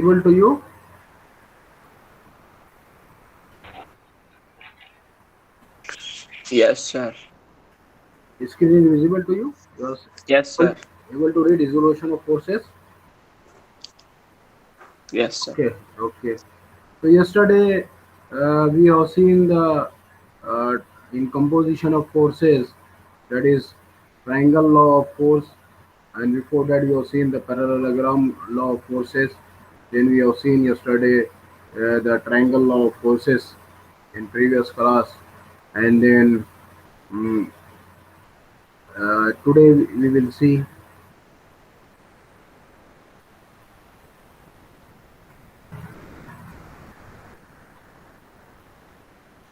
Visible to you? Yes, sir. Screen is visible to you? You are Yes, able, sir. able to read resolution of forces? Yes, sir. Okay, okay. So yesterday we have seen the uh, in composition of forces, that is triangle law of force, and before that we have seen the parallelogram law of forces. Then we have seen yesterday the triangle law of forces in previous class, and then mm, today we will see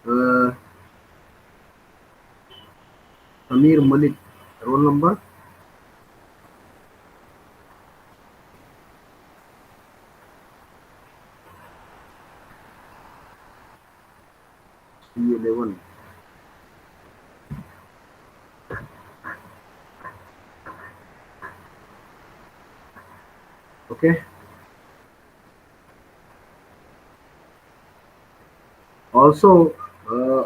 uh, Amir Malik, roll number. C11. Okay. Also,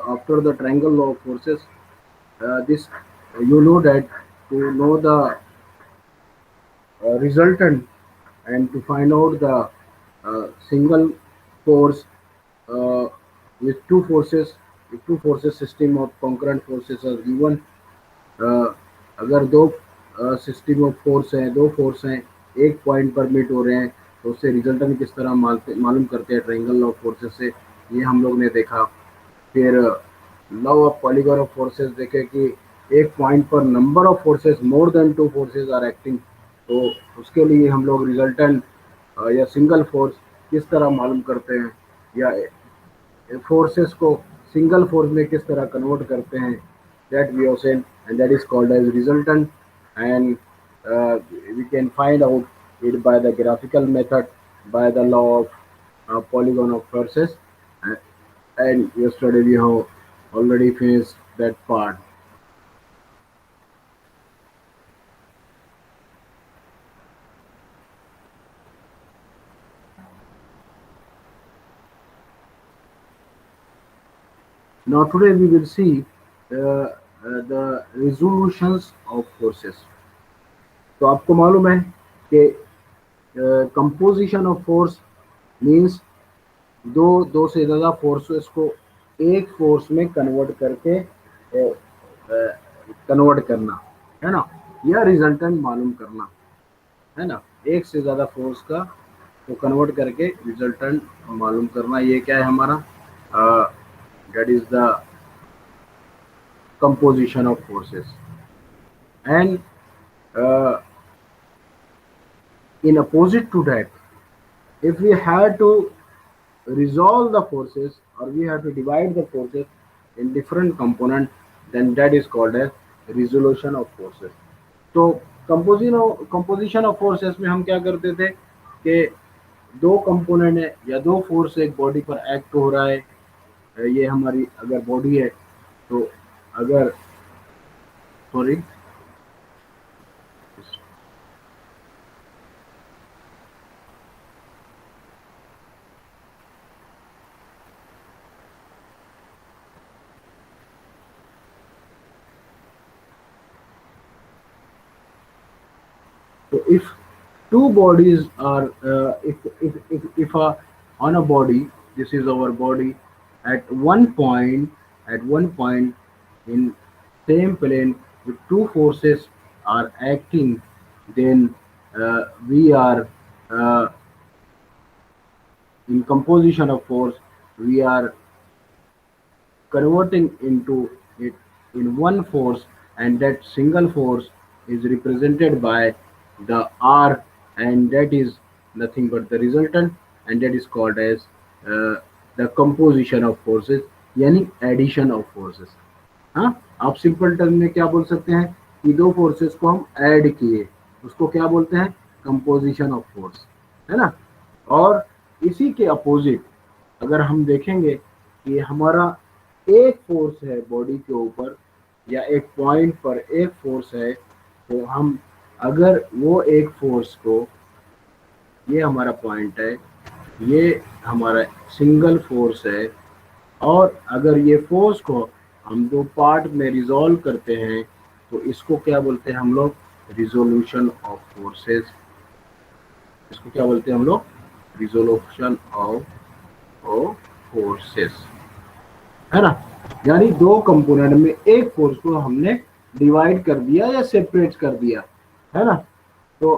after the triangle law of forces, this you know that to know the resultant and to find out the single force uh, with two forces system of concurrent forces are given. uh, अगर दो system of force हैं, दो force हैं, एक point पर meet हो रहे हैं, तो उससे रिजल्टेंट किस तरह मालूम करते हैं ट्रायंगल ऑफ फोर्सेस से, ये हम लोग ने देखा। फिर law of polygon of forces देखे कि एक पॉइंट पर number of forces more than two forces are acting, तो उसके लिए हम लोग रिजल्टेंट या सिंगल फोर्स किस तरह मालूम करते हैं, या फोर्सेस को सिंगल फोर्स में किस तरह कन्वर्ट करते हैं, that we have seen and that is called as resultant. And we can find out it by the graphical method, by the law of polygon of forces. Uh, and yesterday we have already finished that part. Now today we will see the resolutions of forces. तो आपको मालूम है कि composition of force means दो दो से ज़्यादा forces को एक फोर्स में कन्वर्ट करके कन्वर्ट करना, है ना, या रिजल्टेंट मालूम करना, है ना, एक से ज़्यादा फोर्स का को कन्वर्ट करके रिजल्टेंट मालूम करना, ये क्या है हमारा, that is the composition of forces. And in opposite to that, if we had to resolve the forces or we have to divide the forces in different components, then that is called as resolution of forces. तो composition of forces में हम क्या करते थे कि दो component है या दो फोर्स एक बॉडी पर एक्ट हो रहा है, ये हमारी अगर बॉडी है, तो अगर sorry, so if two bodies are if on a body, this is our body, at one point in same plane, if two forces are acting, then we are uh, in composition of force, we are converting into it in one force, and that single force is represented by the R, and that is nothing but the resultant, and that is called as uh, the composition of forces, यानी addition of forces. हाँ, आप simple term में क्या बोल सकते हैं कि दो फोर्सेस को हम ऐड किए, उसको क्या बोलते हैं, कंपोजिशन ऑफ फोर्स, है ना। और इसी के अपोजिट अगर हम देखेंगे कि हमारा एक फोर्स है बॉडी के ऊपर या एक पॉइंट पर एक फोर्स है, तो हम अगर वो एक फोर्स को, ये हमारा पॉइंट है, ये हमारा सिंगल फोर्स है, और अगर ये फोर्स को हम दो पार्ट में रिजॉल्व करते हैं तो इसको क्या बोलते हैं हम लोग, रिजोल्यूशन ऑफ फोर्सेस। इसको क्या बोलते हैं हम लोग, रिजोल्यूशन ऑफ फोर्सेस, है ना। यानी दो कंपोनेंट में एक फोर्स को हमने डिवाइड कर दिया या सेपरेट कर दिया, है ना। तो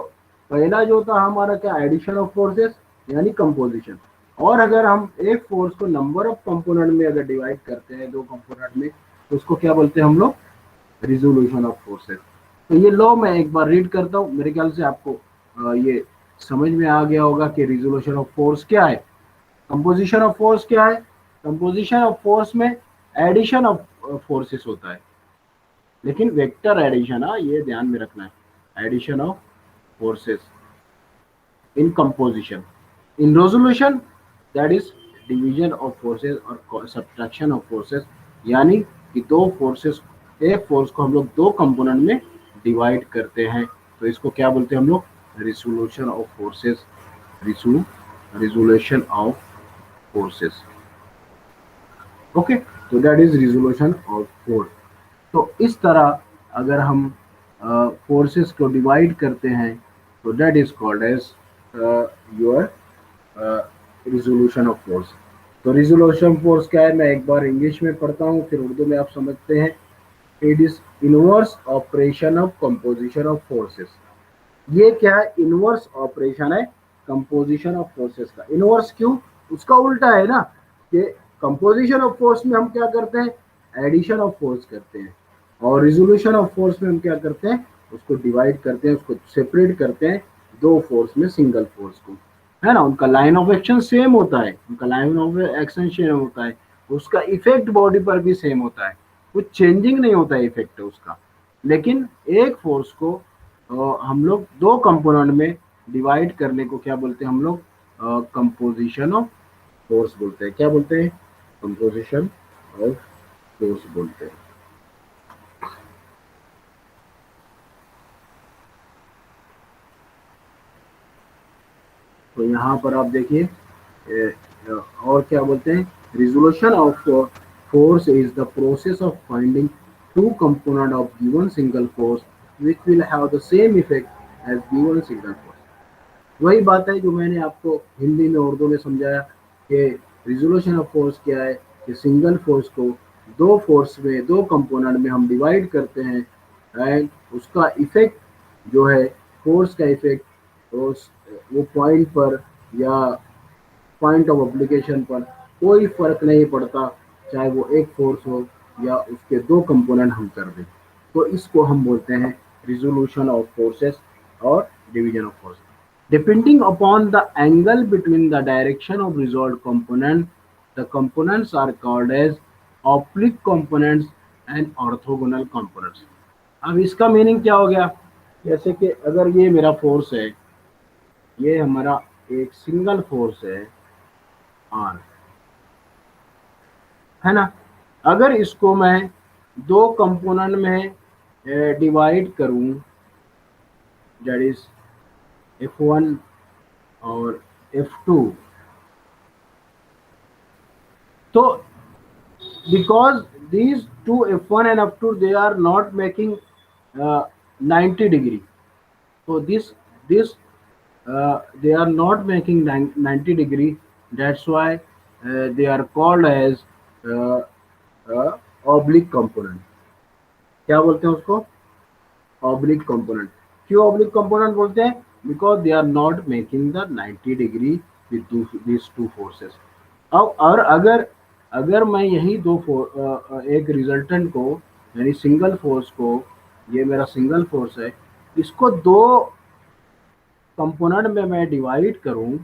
पहला जो था हमारा क्या, एडिशन ऑफ फोर्सेस यानी कंपोजिशन। और अगर हम एक फोर्स को नंबर ऑफ कंपोनेंट में अगर डिवाइड करते हैं दो कंपोनेंट में, तो उसको क्या बोलते हैं हम लोग, रिजोल्यूशन ऑफ फोर्सेस। तो ये लॉ मैं एक बार रीड करता हूँ, मेरे ख्याल से आपको ये समझ में आ गया होगा कि रिजोल्यूशन ऑफ फोर्स क्या है, कंपोजिशन ऑफ फोर्स क्या है। कंपोजिशन ऑफ फोर्स में एडिशन ऑफ फोर्सेस होता है, लेकिन वेक्टर एडिशन, हाँ ये ध्यान में रखना है, addition of forces in composition. In resolution, that is division of forces और subtraction of forces, यानी कि दो फोर्सेस, एक फोर्स को हम लोग दो कंपोनेंट में डिवाइड करते हैं, तो इसको क्या बोलते हैं हम लोग, resolution of forces, resolution of forces. Okay, तो that is resolution of force. तो इस तरह अगर हम फोर्सेस को डिवाइड करते हैं तो that is called as your resolution of force. तो रिजोल्यूशन फोर्स क्या है, मैं एक बार इंग्लिश में पढ़ता हूँ फिर उर्दू में आप समझते हैं। It is inverse operation of composition of forces. ये क्या है, इनवर्स ऑपरेशन है कंपोजिशन ऑफ फोर्सेस का। इनवर्स क्यों, उसका उल्टा है ना, कि कंपोजिशन ऑफ फोर्स में हम क्या करते हैं, एडिशन ऑफ फोर्स करते हैं, और रिजोल्यूशन ऑफ फोर्स में हम क्या करते हैं, उसको डिवाइड करते हैं, उसको सेपरेट करते हैं दो फोर्स में सिंगल फोर्स को, है ना। उनका लाइन ऑफ एक्शन सेम होता है, उनका लाइन ऑफ एक्शन सेम होता है, उसका इफेक्ट बॉडी पर भी सेम होता है, कुछ चेंजिंग नहीं होता है इफेक्ट उसका। लेकिन एक फोर्स को हम लोग दो कंपोनेंट में डिवाइड करने को क्या बोलते हैं हम लोग, कंपोजिशन ऑफ फोर्स बोलते हैं। क्या बोलते हैं, कंपोजिशन ऑफ फोर्स बोलते हैं। तो यहाँ पर आप देखिए और क्या बोलते हैं, resolution of force is the process of finding two component of given single force which will have the same effect as given single force. वही बात है जो मैंने आपको हिंदी में उर्दू में समझाया कि रिजोल्यूशन ऑफ फोर्स क्या है, कि सिंगल फोर्स को दो फोर्स में, दो कंपोनेंट में हम डिवाइड करते हैं, एंड उसका इफेक्ट जो है, फोर्स का इफेक्ट वो पॉइंट पर या पॉइंट ऑफ एप्लीकेशन पर कोई फर्क नहीं पड़ता, चाहे वो एक फोर्स हो या उसके दो कंपोनेंट हम कर दें। तो इसको हम बोलते हैं रिजोल्यूशन ऑफ फोर्सेस और division of force. Depending upon the angle between the direction of resolved component, the components are called as oblique components and orthogonal components. अब इसका मीनिंग क्या हो गया, जैसे कि अगर ये मेरा फोर्स है, ये हमारा एक सिंगल फोर्स है आर, है ना। अगर इसको मैं दो कंपोनेंट में डिवाइड करूं, दैट इज F1 और F2, तो because these two F1 and F2 they are not making 90 degree, so this they are not making 90 degree, that's why they are called as uh, oblique component। क्या बोलते हैं उसको, oblique component. क्यों oblique component बोलते हैं, because they are not making the 90 degree with this two forces. अब और अगर अगर मैं यही एक रिजल्टेंट को, यानी सिंगल फोर्स को, ये मेरा सिंगल फोर्स है, इसको दो कंपोनेंट में मैं डिवाइड करूं,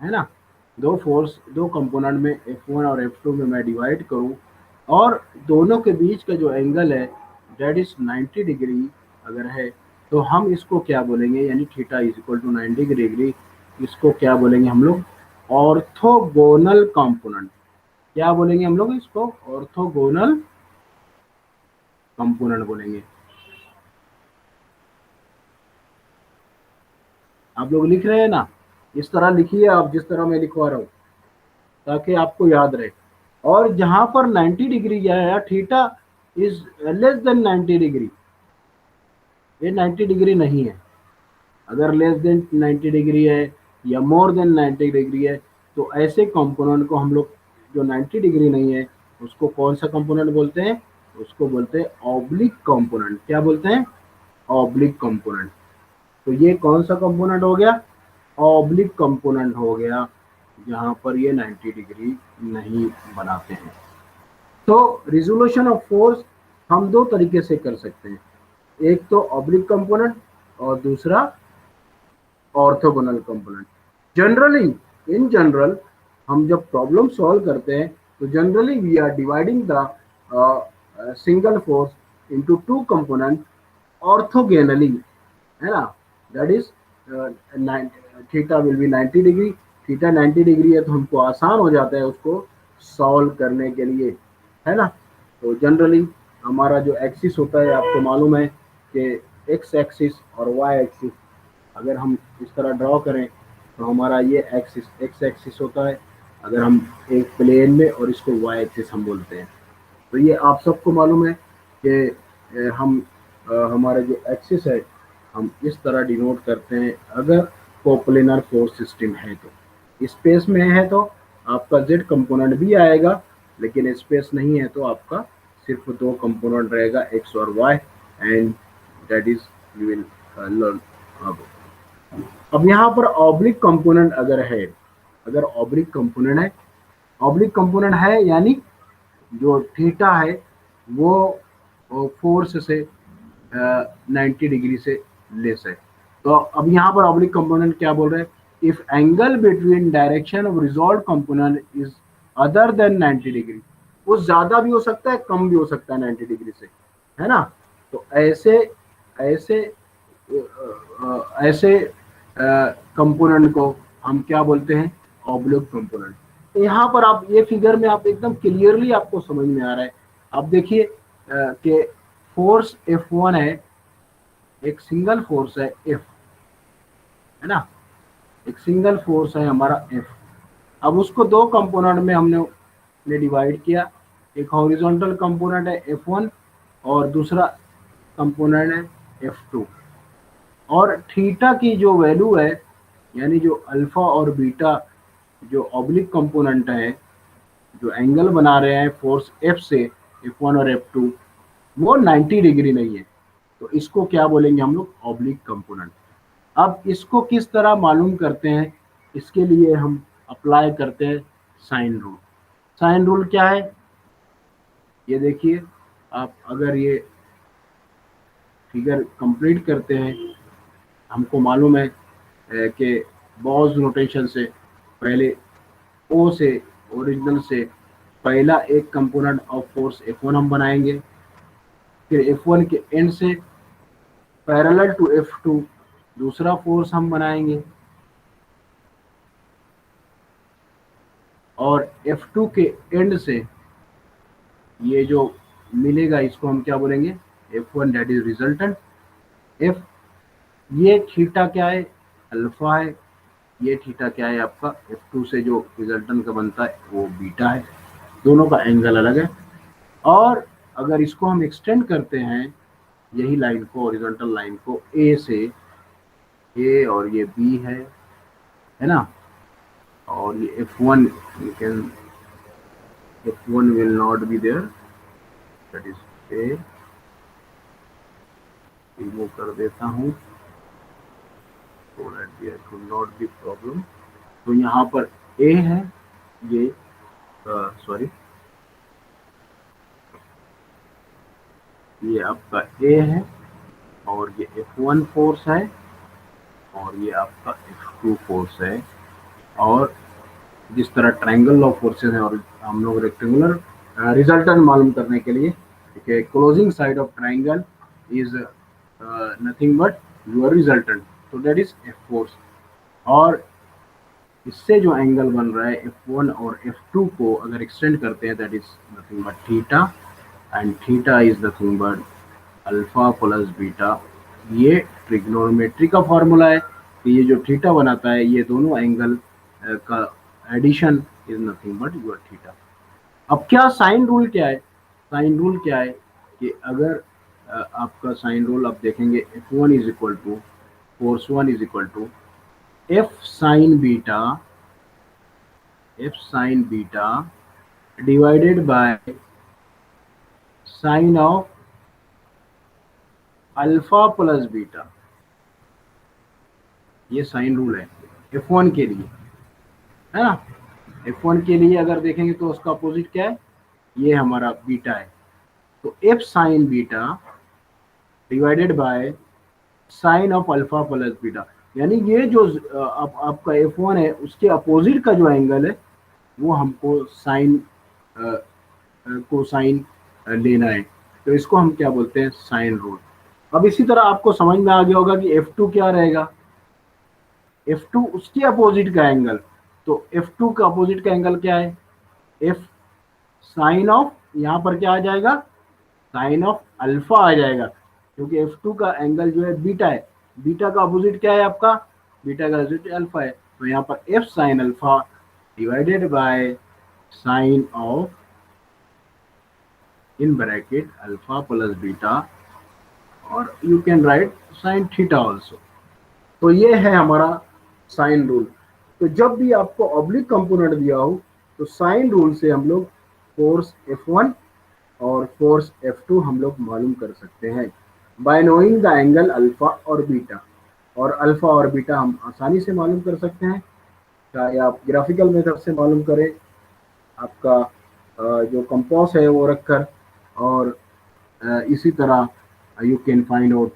है ना, दो फोर्स दो कंपोनेंट में F1 और F2 में मैं डिवाइड करूं, और दोनों के बीच का जो एंगल है दैट इज 90 डिग्री अगर है, तो हम इसको क्या बोलेंगे, यानी theta is equal to 90 degree, इसको क्या बोलेंगे हम लोग, ऑर्थोगोनल कंपोनेंट। क्या बोलेंगे हम लोग इसको, ऑर्थोगोनल कंपोनेंट बोलेंगे। आप लोग लिख रहे हैं ना, इस तरह लिखिए आप, जिस तरह मैं लिखवा रहा हूँ, ताकि आपको याद रहे। और जहां पर 90 डिग्री या theta is less than 90 degree, ये 90 डिग्री नहीं है। अगर लेस देन 90 डिग्री है या मोर देन 90 डिग्री है, तो ऐसे कंपोनेंट को हम लोग, जो 90 डिग्री नहीं है, उसको कौन सा कंपोनेंट बोलते हैं? उसको बोलते हैं ऑब्लिक कंपोनेंट। क्या बोलते हैं? Oblique component. तो ये कौन सा कंपोनेंट हो गया? ऑब्लिक कंपोनेंट हो गया, जहां पर ये 90 डिग्री नहीं बनाते हैं। तो रिजोल्यूशन ऑफ फोर्स हम दो तरीके से कर सकते हैं, एक तो ऑब्लिक कंपोनेंट और दूसरा orthogonal component. Generally, in general, हम जब प्रॉब्लम सॉल्व करते हैं तो generally we are dividing the single force into two component orthogonally, है ना? That is theta will be 90 degree. Theta 90 degree है तो हमको आसान हो जाता है उसको सॉल्व करने के लिए, है ना? तो जनरली हमारा जो एक्सिस होता है, आपको मालूम है कि एक्स एक्सिस और वाई एक्सिस, अगर हम इस तरह ड्रॉ करें तो हमारा ये एक्सिस एक्स एक्सिस होता है, अगर हम एक प्लेन में, और इसको वाई एक्सिस हम बोलते हैं। तो ये आप सबको मालूम है कि हम हमारा जो एक्सिस है, हम इस तरह डिनोट करते हैं अगर कोप्लेनर फोर्स सिस्टम है तो। स्पेस में है तो आपका जेड कंपोनेंट भी आएगा, लेकिन स्पेस नहीं है तो आपका सिर्फ दो कंपोनेंट रहेगा, एक्स और Y, and that is you will learn. अब यहाँ पर ऑब्लिक कंपोनेंट अगर है, अगर ऑब्लिक कंपोनेंट है, ऑब्लिक कंपोनेंट है यानी जो थीटा है वो फोर्स से 90 डिग्री से लेस है। तो अब यहाँ पर ऑब्लिक कंपोनेंट क्या बोल रहे हैं? If angle between direction of resolve component is other than 90 degree, वो ज्यादा भी हो सकता है, कम भी हो सकता है 90 डिग्री से, है ना? तो ऐसे ऐसे ऐसे कंपोनेंट को हम क्या बोलते हैं? Oblique component. तो यहाँ पर आप ये फिगर में आप एकदम क्लियरली आपको समझ में आ रहा है। आप देखिए कि फोर्स F1 है, एक सिंगल फोर्स है F, है ना? एक सिंगल फोर्स है हमारा F। अब उसको दो कंपोनेंट में हमने डिवाइड किया, एक हॉरिजॉन्टल कंपोनेंट है F1 और दूसरा कंपोनेंट है F2। और थीटा की जो वैल्यू है, यानी जो अल्फा और बीटा जो ऑब्लिक कंपोनेंट है, जो एंगल बना रहे हैं फोर्स F से, F1 और F2, वो 90 डिग्री नहीं है। तो इसको क्या बोलेंगे हम लोग? Oblique component. अब इसको किस तरह मालूम करते हैं? इसके लिए हम अप्लाई करते हैं साइन रूल। साइन रूल क्या है? ये देखिए, आप अगर ये फिगर कंप्लीट करते हैं, हमको मालूम है कि बॉस नोटेशन से पहले ओ से, ओरिजिनल से पहला एक कंपोनेंट ऑफ फोर्स F1 हम बनाएंगे, फिर F1 के एंड से पैरेलल टू F2 दूसरा फोर्स हम बनाएंगे, और F2 के एंड से ये जो मिलेगा इसको हम क्या बोलेंगे? F1, that is resultant. F, ये थीटा क्या है? अल्फा है। ये थीटा क्या है आपका? F2 से जो रिजल्टेंट का बनता है वो बीटा है। दोनों का एंगल अलग है। और अगर इसको हम एक्सटेंड करते हैं, यही लाइन को, हॉरिजॉन्टल लाइन को, ए से, ए और ये बी है ना? और ये F1, you can, F1 will not be there, that is A, remove कर देता हूँ so that there could not be problem। तो यहाँ पर A है, ये सॉरी, ये आपका A है, और ये F1 फोर्स है, और ये आपका F2 फोर्स है। और जिस तरह ट्रायंगल लॉ फोर्सेस है, और हम लोग रेक्टेंगुलर रिजल्टेंट मालूम करने के लिए, ठीक है, closing side of triangle is nothing but your resultant, तो दैट इज F फोर्स। और इससे जो एंगल बन रहा है F1 और F2 को अगर एक्सटेंड करते हैं, that is nothing but theta, and theta is nothing but alpha plus beta. ये ट्रिग्नोमेट्री का फॉर्मूला है, कि ये जो थीटा बनाता है, ये दोनों एंगल का addition is nothing but your theta. अब क्या साइन रूल क्या है? साइन रूल क्या है कि अगर आपका साइन रूल आप देखेंगे, F1 is equal to force 1 is equal to F sine beta divided by sine of alpha plus beta. ये साइन रूल है F1 के लिए, है ना। F1 के लिए अगर देखेंगे तो उसका अपोजिट क्या है? ये हमारा बीटा है। तो F sine beta divided by sine of alpha plus beta, यानी ये जो आपका F1 है उसके अपोजिट का जो एंगल है वो हमको साइन को साइन लेना है। तो इसको हम क्या बोलते हैं? Sine rule. अब इसी तरह आपको समझ में आ गया होगा कि F2 क्या रहेगा। F2 उसके अपोजिट का एंगल, तो F2 का अपोजिट का एंगल क्या है? F साइन ऑफ, यहाँ पर क्या आ जाएगा? साइन ऑफ अल्फा आ जाएगा, क्योंकि F2 का एंगल जो है बीटा है। बीटा का अपोजिट क्या है आपका? बीटा का अपोजिट अल्फा है। तो यहाँ पर F sine alpha divided by sine of in bracket alpha plus beta, और you can write sine theta also. तो ये है हमारा साइन रूल। तो जब भी आपको ऑब्लिक कंपोनेंट दिया हो तो साइन रूल से हम लोग फोर्स F1 और फोर्स F2 हम लोग मालूम कर सकते हैं bye knowing the angle alpha और बीटा। और अल्फा और बीटा हम आसानी से मालूम कर सकते हैं, चाहे आप ग्राफिकल मेथड से मालूम करें, आपका जो कंपास है वो रखकर, और इसी तरह you can find out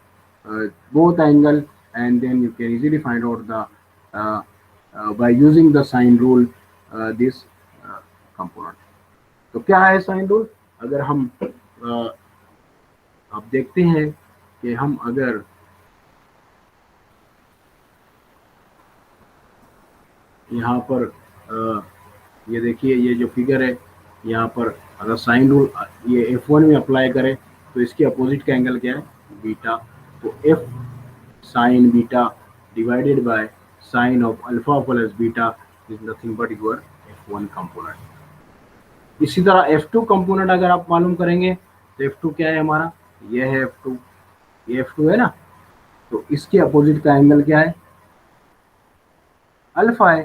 both angle, and then you can easily find out the by using the sine rule this component। तो क्या है साइन रूल? अगर हम आप देखते हैं कि हम अगर यहाँ पर ये देखिए, ये जो फिगर है यहाँ पर, अगर साइन रूल ये F1 में अप्लाई करें तो इसके अपोजिट का एंगल क्या है? बीटा। तो F sine beta divided by sine of alpha plus beta is nothing but your F1 component. इसी तरह F2 कंपोनेंट अगर आप मालूम करेंगे तो F2 क्या है हमारा? ये है F2, ये F2 है ना। तो इसके अपोजिट का एंगल क्या है? अल्फा है।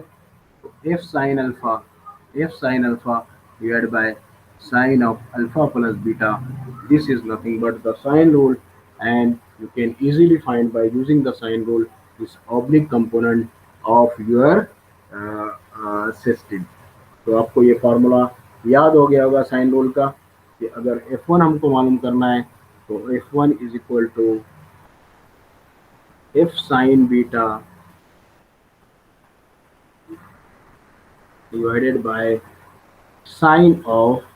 तो F sine alpha divide by sine of alpha plus beta, this is nothing but the sine rule, and you can easily find by using the sine rule this oblique component of your system। तो आपको ये formula याद हो गया होगा sine rule का, कि अगर F1 हमको मालूम करना है तो F1 is equal to F sine beta divided by sine of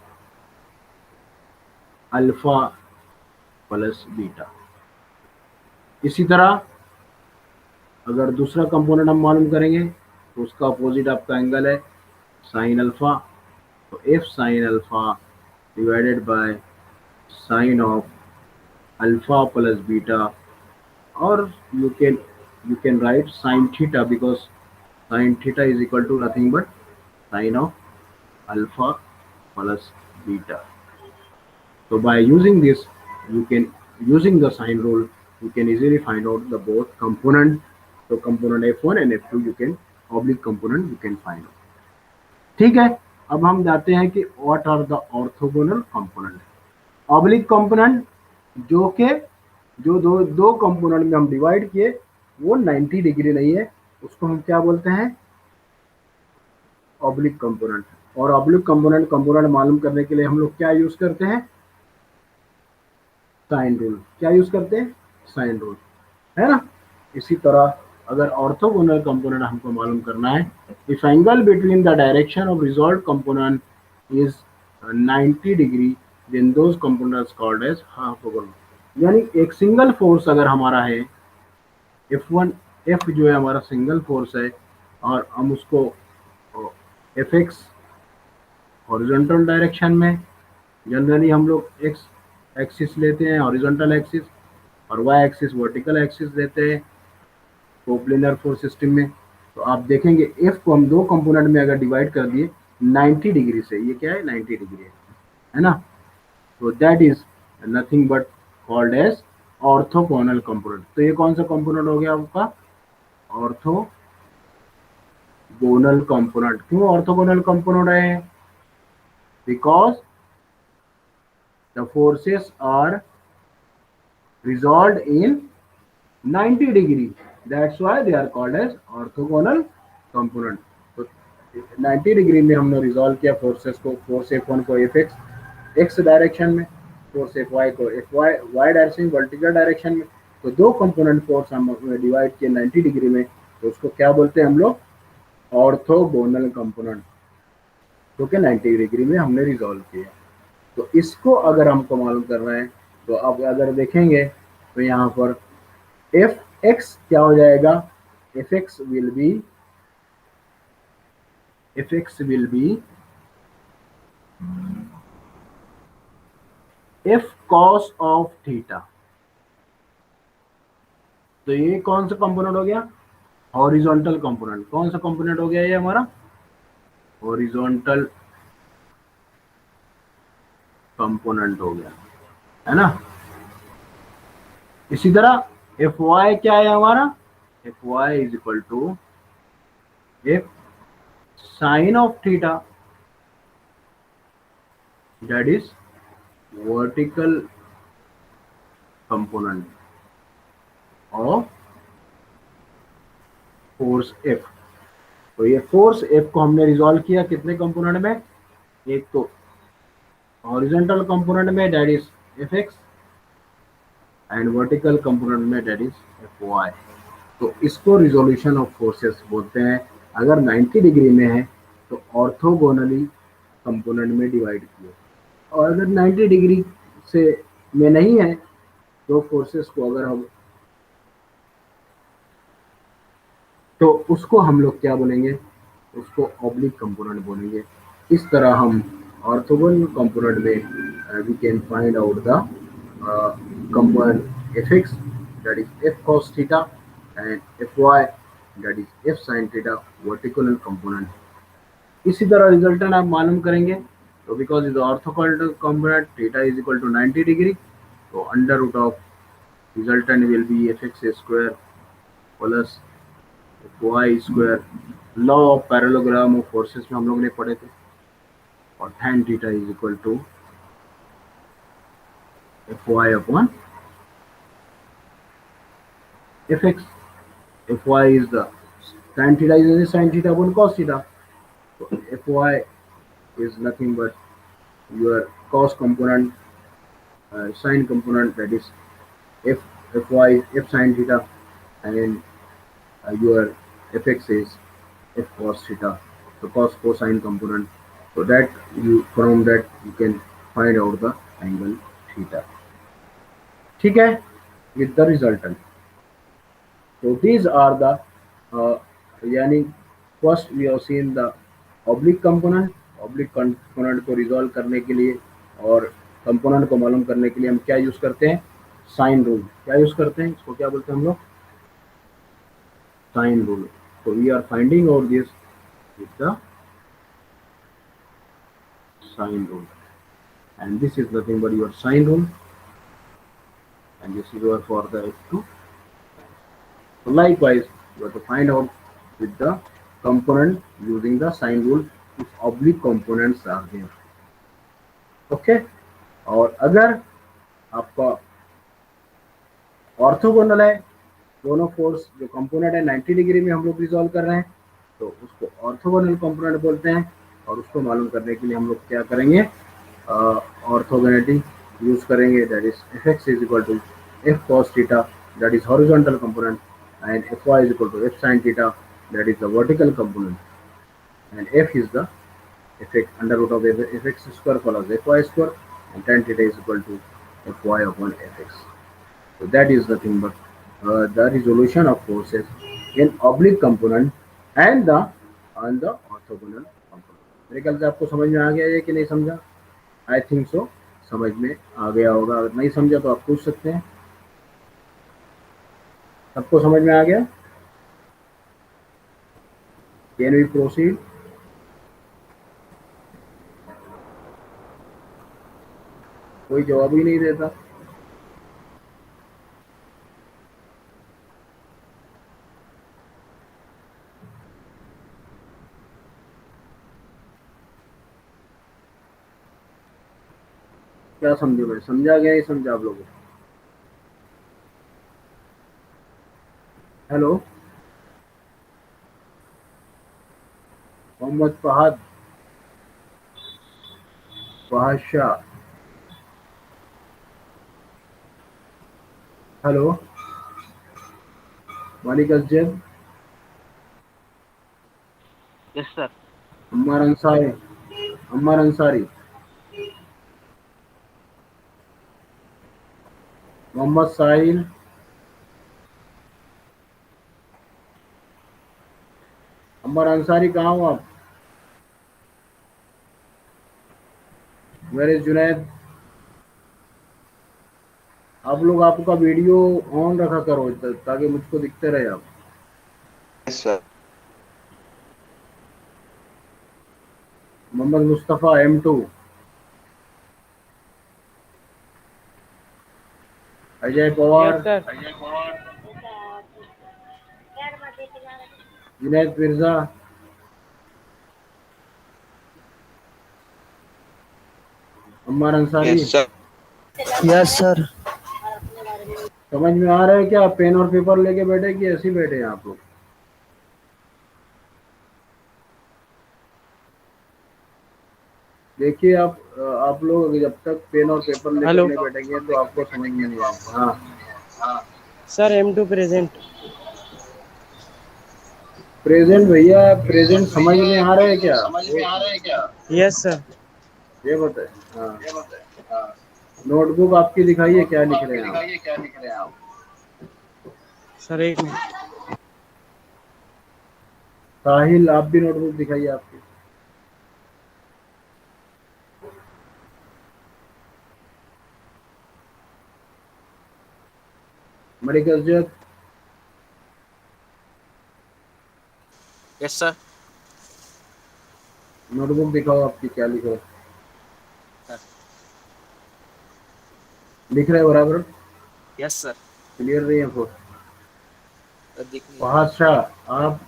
alpha plus beta. इसी तरह अगर दूसरा कंपोनेंट हम मालूम करेंगे तो उसका अपोजिट आपका एंगल है साइन अल्फा, तो F sine alpha divided by sine of alpha plus beta, और you can write sine theta, because sine theta is equal to nothing but sine of alpha plus beta. So by using this, you can, using the sine rule, you can easily find out the both component. So component F1 and F2 you can, oblique component you can find out। ठीक है, अब हम जाते हैं कि what are the orthogonal component। Oblique component जो के जो दो कंपोनेंट में हम डिवाइड किए वो 90 डिग्री नहीं है, उसको हम क्या बोलते हैं? Oblique component. और ऑब्लिक कंपोनेंट मालूम करने के लिए हम लोग क्या यूज करते हैं? Sine rule. क्या यूज करते हैं? साइन रूल, है ना। इसी तरह अगर ऑर्थोगोनल कंपोनेंट हमको मालूम करना है, if angle between the direction of resolve component is 90 degree, then those components called as orthogonal. यानी एक सिंगल फोर्स अगर हमारा है F1, F जो है हमारा सिंगल फोर्स है, और हम उसको Fx हॉरिजॉन्टल डायरेक्शन में, जनरली हम लोग x एक्सिस लेते हैं हॉरिजॉन्टल एक्सिस, और y एक्सिस वर्टिकल एक्सिस लेते हैं। कोप्लेनर फोर्स सिस्टम में। तो आप देखेंगे एफ को हम दो कंपोनेंट में अगर डिवाइड कर दिए 90 डिग्री से, ये क्या है 90 डिग्री है ना, तो that is nothing but called as orthogonal component. तो ये कौन सा कंपोनेंट हो गया आपका, ऑर्थोगोनल कंपोनेंट। क्यों ऑर्थोगोनल कंपोनेंट है, because the forces are resolved in 90 degree, that's why they are called as orthogonal component। तो 90 डिग्री में हमने रिजॉल्व किया फोर्सेस को, फोर्स F1 को एक्स डायरेक्शन में, फोर्स Fy को वाई डायरेक्शन वर्टिकल डायरेक्शन में। तो दो कंपोनेंट फोर्स हम डिवाइड किए 90 डिग्री में, तो उसको क्या बोलते हैं हम लोग, ऑर्थोगोनल कंपोनेंट, जो कि 90 डिग्री में हमने रिजॉल्व किया। तो इसको अगर हमको मालूम करना है, तो अब अगर देखेंगे तो यहाँ पर एफ एक्स क्या हो जाएगा, F x will be F cos of theta. तो ये कौन सा कंपोनेंट हो गया, हॉरिजॉन्टल कंपोनेंट। कौन सा कंपोनेंट हो गया ये हमारा, हॉरिजॉन्टल कंपोनेंट हो गया, है ना। इसी तरह एफ वाई क्या है हमारा, F Y is equal to F sine of theta, that is vertical component of force F. तो ये फोर्स एफ को हमने रिजॉल्व किया कितने कंपोनेंट में, एक तो हॉरिजॉन्टल कंपोनेंट में that is F x, and vertical component में दैट इज एफ वाई। तो इसको रिजोल्यूशन ऑफ फोर्सेस बोलते हैं। अगर 90 डिग्री में है तो ऑर्थोगोनली कंपोनेंट में डिवाइड किए, और अगर 90 डिग्री से में नहीं है, दो फोर्सेस को अगर हम, तो उसको हम लोग क्या बोलेंगे, उसको ऑब्लिक कंपोनेंट बोलेंगे। इस तरह हम ऑर्थोगोनल कंपोनेंट में we can find out the component fx, that is f cos theta, and fy, that is f sin theta, vertical component। इसी तरह रिजल्टेंट आप मालूम करेंगे। तो because is orthogonal component theta is equal to 90 degree, तो under root of resultant will be F X square plus Y square. Law of parallelogram of forces में हम लोग ने पढ़े थे, और tan theta is equal to F Y upon F X. F Y is the tan theta is sin theta upon cos theta, so fy is nothing but your cos component, sin component, that is fy f sin theta, and your fx is f cos theta, so cos cosine component, so that you from that you can find out the angle theta। ठीक है, with the resultant। so these are the यानी first we have seen the oblique component. Oblique component को resolve करने के लिए और component को मालूम करने के लिए हम क्या यूज करते हैं, साइन रूल। क्या यूज करते हैं, इसको क्या बोलते हैं हम लोग, साइन रूल। तो we are finding out this with the sine rule, and this is nothing but your sine rule, and this is your for the f2। so likewise you have to find out with the component using the sine rule if oblique components are there। okay, और अगर आपका orthogonal है, दोनों force जो component है 90 degree में हम लोग रिजॉल्व कर रहे हैं, तो उसको ऑर्थोगोनल कंपोनेंट बोलते हैं। और उसको मालूम करने के लिए हम लोग क्या करेंगे, ऑर्थोगोनलिटी यूज करेंगे, that is F X is equal to F cos theta, that is horizontal component, and fy is equal to f sin theta, that is the vertical component, and f is the fx under root of fx square plus fy square, and tan theta is equal to fy upon fx। so that is nothing but the resolution of forces in oblique component and the orthogonal component। मेरे ख्याल से आपको समझ में आ गया है कि नहीं समझा, आई थिंक सो समझ में आ गया होगा। अगर नहीं समझा तो आप पूछ सकते हैं। सबको समझ में आ गया। Can we proceed? कोई जवाब ही नहीं देता। क्या समझे भाई, समझा गया नहीं समझा आप लोगों को? हेलो, मोहम्मद फहद, फहद शाह, हेलो, मालिक असजद, Yes, sir. अम्मार अंसारी, अम्मार अंसारी, मोहम्मद साहिल, अम्मार अंसारी कहाँ हो आप? Where is Junaid? आप लोग आपका वीडियो ऑन रखा करो ताकि मुझको दिखते रहे आप। Yes, sir. Mohammad Mustafa M2, Ajay Yes, Pawar, sir. Junaid Mirza, Ammar Ansari. Yes, sir. Yes, sir. समझ में आ रहा है क्या? पेन और पेपर लेके बैठे कि ऐसे ही बैठे हैं आप लोग? देखिए आप लोग जब तक पेन और पेपर लेकर Hello. नहीं बैठेंगे तो आपको समझ में नहीं आएगा। हाँ, Sir, M2 present. प्रेजेंट भैया, प्रेजेंट समझ में आ रहा है क्या? वो Yes, sir. ये बताए। हाँ, नोटबुक आपकी दिखाइए, क्या लिख रहे हैं आप? Sir, एक मिनट. साहिल, आप भी नोटबुक दिखाइए आपकी। Malik Asjad, Yes, sir. Notebook दिखाओ आपकी, क्या लिख रहे हो? Sir. लिख रहे हैं बराबर? Yes, sir. क्लियर नहीं है फोटो? दिख नहीं रहा। फहद शाह, आप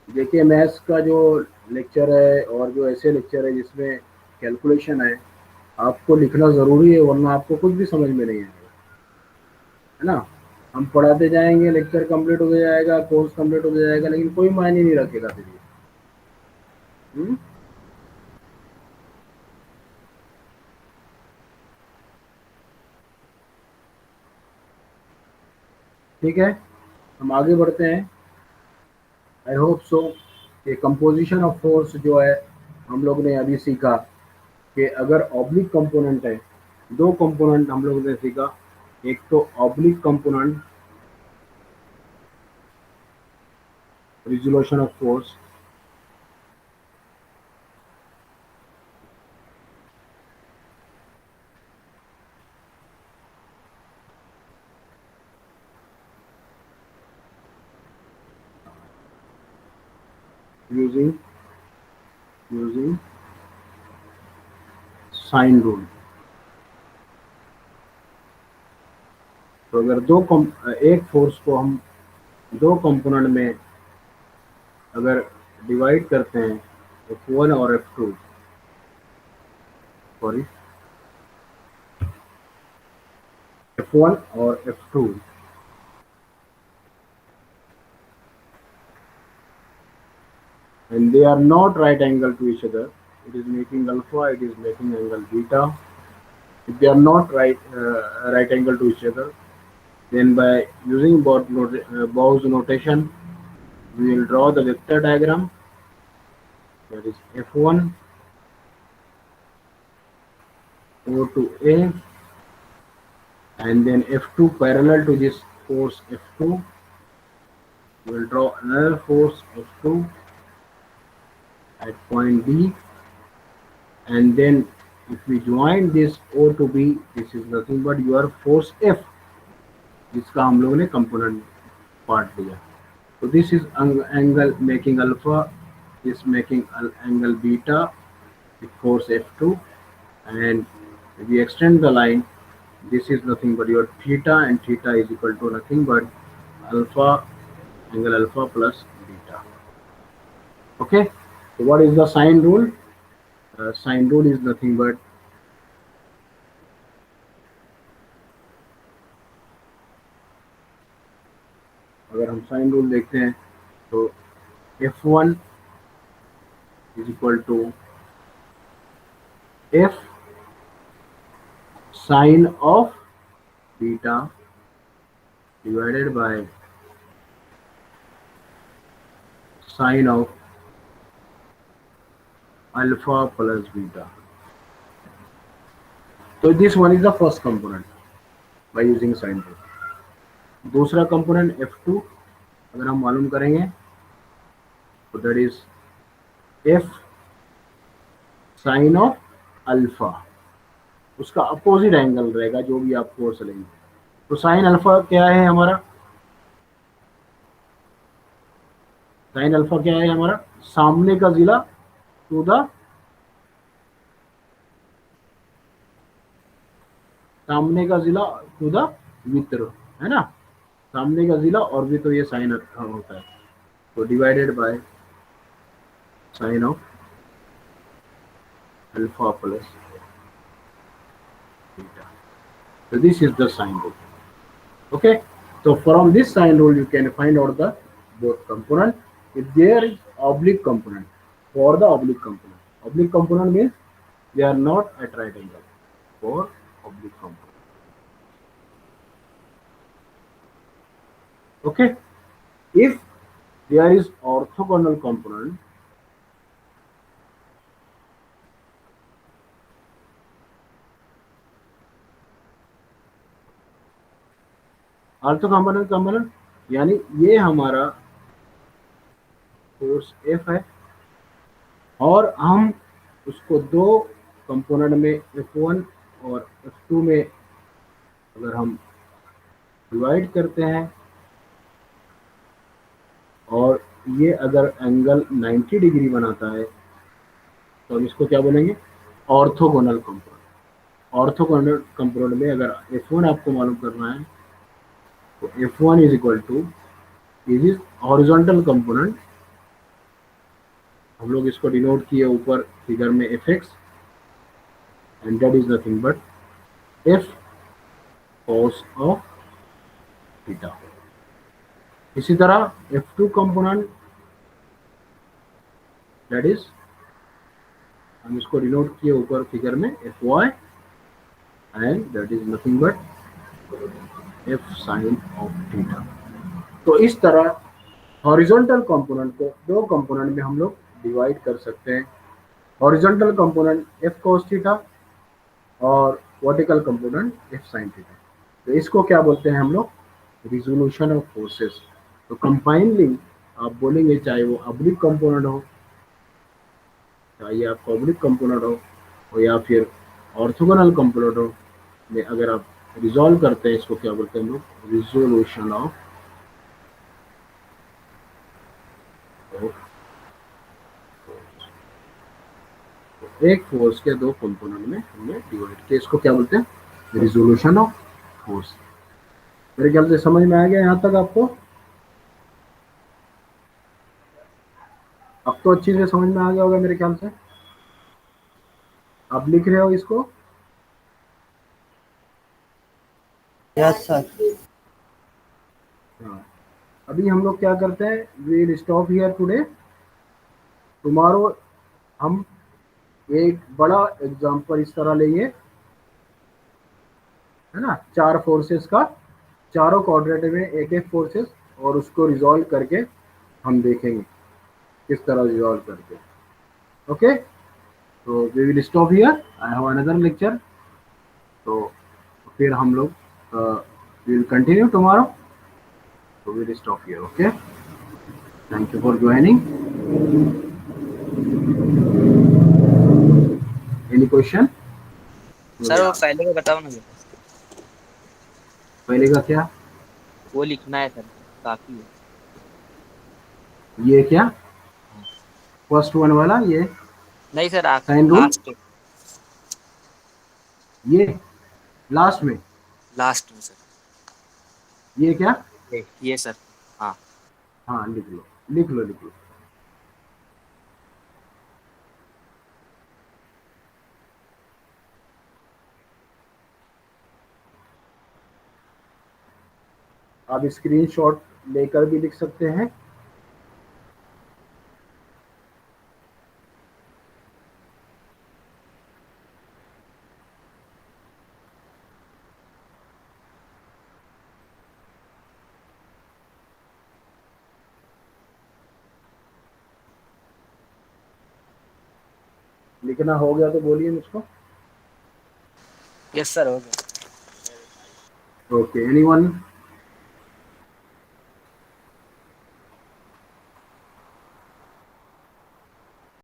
देखिए, मैथ्स का जो लेक्चर है और जो ऐसे लेक्चर है जिसमें कैलकुलेशन है, आपको लिखना ज़रूरी है, वरना आपको कुछ भी समझ में नहीं आएगा, है ना? हम पढ़ाते जाएंगे, लेक्चर कंप्लीट हो जाएगा, कोर्स कंप्लीट हो जाएगा, लेकिन कोई मायने नहीं रखेगा फिर ये। हम्म? ठीक है, हम आगे बढ़ते हैं। आई होप सो कि कंपोजिशन ऑफ फोर्स जो है हम लोग ने अभी सीखा कि अगर ऑब्लिक कंपोनेंट है, दो कंपोनेंट हम लोग ने सीखा। एक तो oblique component, resolution of force, using sine rule. तो अगर एक फोर्स को हम दो कंपोनेंट में अगर डिवाइड करते हैं, F1 और F2, सॉरी, F1 और F2, and they are not right angle to each other, it is making alpha, it is making angle beta. If they are not right angle to each other, then by using Bow's notation, we will draw the vector diagram, that is F1 O to A, and then F2 parallel to this force F2. We will draw another force F2 at point D, and then if we join this O to B, this is nothing but your force F, जिसका हम लोगों ने component part लिया. So this is angle making alpha, this making angle beta with force F2, and if we extend the line, this is nothing but your theta, and theta is equal to nothing but alpha, angle alpha plus beta. Okay, so what is the sine rule? Sine rule is nothing but अगर हम sine rule देखते हैं तो F1 is equal to F sine of beta divided by sine of alpha plus beta. So this one is the first component by using sine rule. दूसरा component F2 अगर हम मालूम करेंगे तो that is F sine of alpha, उसका opposite angle रहेगा जो भी आप फोर्स लेंगे. तो साइन अल्फा क्या है हमारा? साइन अल्फा क्या है हमारा? सामने का जिला टू द वित्र, है ना. सामने का जिला और भी तो ये साइन होता है. तो divided by sine of alpha plus beta. So this is the sine rule. Okay, so from this sine rule you can find out the both component. If there is oblique component, for the oblique component means they are not at right angle. For oblique component. Okay, if there is orthogonal component, orthogonal यानी ये हमारा force F है और हम उसको दो component में F1 और F2 में अगर हम डिवाइड करते हैं और ये अगर एंगल 90 डिग्री बनाता है तो हम इसको क्या बोलेंगे? Orthogonal component. ऑर्थोगोनल कंपोनेंट में अगर F1 आपको मालूम करना है तो F1 is equal to, this is horizontal component, हम लोग इसको डिनोट किए ऊपर फिगर में Fx, and that is nothing but F cos of theta. इसी तरह F2 कंपोनेंट दैट इज, हम इसको डिनोट किए ऊपर फिगर में Fy, and that is nothing but F sine of theta. तो इस तरह हॉरिजॉन्टल कंपोनेंट को दो कंपोनेंट में हम लोग डिवाइड कर सकते हैं. Horizontal component F cos theta और vertical component F sin theta. तो इसको क्या बोलते हैं हम लोग? Resolution of forces. तो कंबाइनली आप बोलेंगे चाहे वो ऑब्लिक कंपोनेंट हो, चाहे आपका ऑब्लिक कंपोनेंट हो या फिर ऑर्थोगोनल कंपोनेंट हो, में अगर आप रिजॉल्व करते हैं इसको क्या बोलते हैं हम लोग? रिजोल्यूशन ऑफ एक फोर्स के दो कंपोनेंट में हमने डिवाइड किया, इसको क्या बोलते हैं? Resolution of force. मेरे ख्याल से समझ में आ गया यहाँ तक आपको? अब तो अच्छी से समझ में आ गया होगा मेरे ख्याल से. आप लिख रहे हो इसको? Yes sir. हाँ, अभी हम लोग क्या करते हैं? We will stop here today. Tomorrow हम एक बड़ा एग्जांपल इस तरह लेंगे, है ना, चार फोर्सेस का, चारों कोऑर्डिनेट में एक एक फोर्सेस, और उसको रिजॉल्व करके हम देखेंगे किस तरह रिजॉल्व करके. ओके, तो we will stop here. I have another lecture. तो फिर हम लोग we will continue tomorrow. So we'll stop here. Okay, thank you for joining. Any question? Sir वो याद। पहले का बताओ ना बेटा। पहले का क्या? वो लिखना है सर, काफी है। ये क्या? हाँ। फर्स्ट वन वाला ये नहीं सर, साइन रूल, लास्ट, ये लास्ट में, लास्ट में सर। ये क्या? ये सर। हाँ। हाँ लिख लो, लिख लो, लिख लो। आप स्क्रीनशॉट लेकर भी लिख सकते हैं। लिखना हो गया तो बोलिए मुझको। यस सर, हो गया। Okay, anyone?